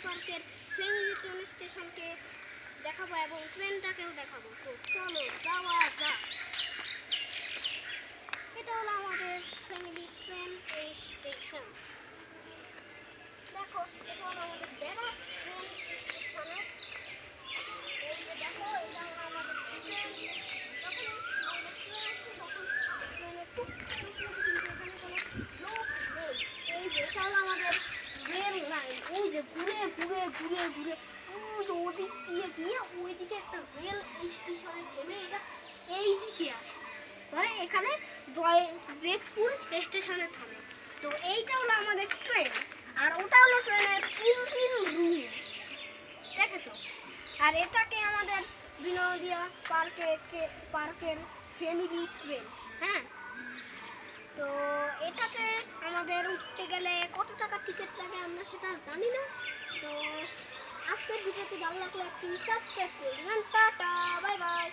পার্কের family train স্টেশনকে দেখাবো এবং ট্রেনটাকেও দেখাবো। তো চলো যাওয়া যাক। এটা হলো আমাদের ফ্যামিলি ট্রেন স্টেশন। দেখো, এটা হলো আমাদের বেড়া ট্রেন স্টেশনের। এই যে দেখো, এটা হলো আমাদের ট্রেন। যখন আমাদের ট্রেন আসছে তখন ট্রেনের টুক টুক করে কিন্তু এখানে কোনো লোক নেই। এই যে এটা হলো আমাদের রেল লাইন। এই যে ঘুরে ঘুরে ঘুরে ঘুরে ওই যে ওদিক দিয়ে গিয়ে ওইদিকে একটা রেল স্টেশনে থেমে এটা এই দিকে আসে, ধরে এখানে জয়দেবপুর স্টেশনে থামে। তো এইটা হলো আমাদের ট্রেন, আর ওটা হলো ট্রেনের ইঞ্জিন রুম, দেখেছো? আর এটাকে আমাদের বিনোদিয়া পার্কের ফ্যামিলি ট্রেন। হ্যাঁ, তো এটাতে আমাদের উঠতে গেলে কত টাকা টিকিট লাগে আমরা সেটা জানি না। তো আজকের ভিডিওটি ভালো লাগলে একটি সাবস্ক্রাইব করে দিবেন। Tata, bye bye.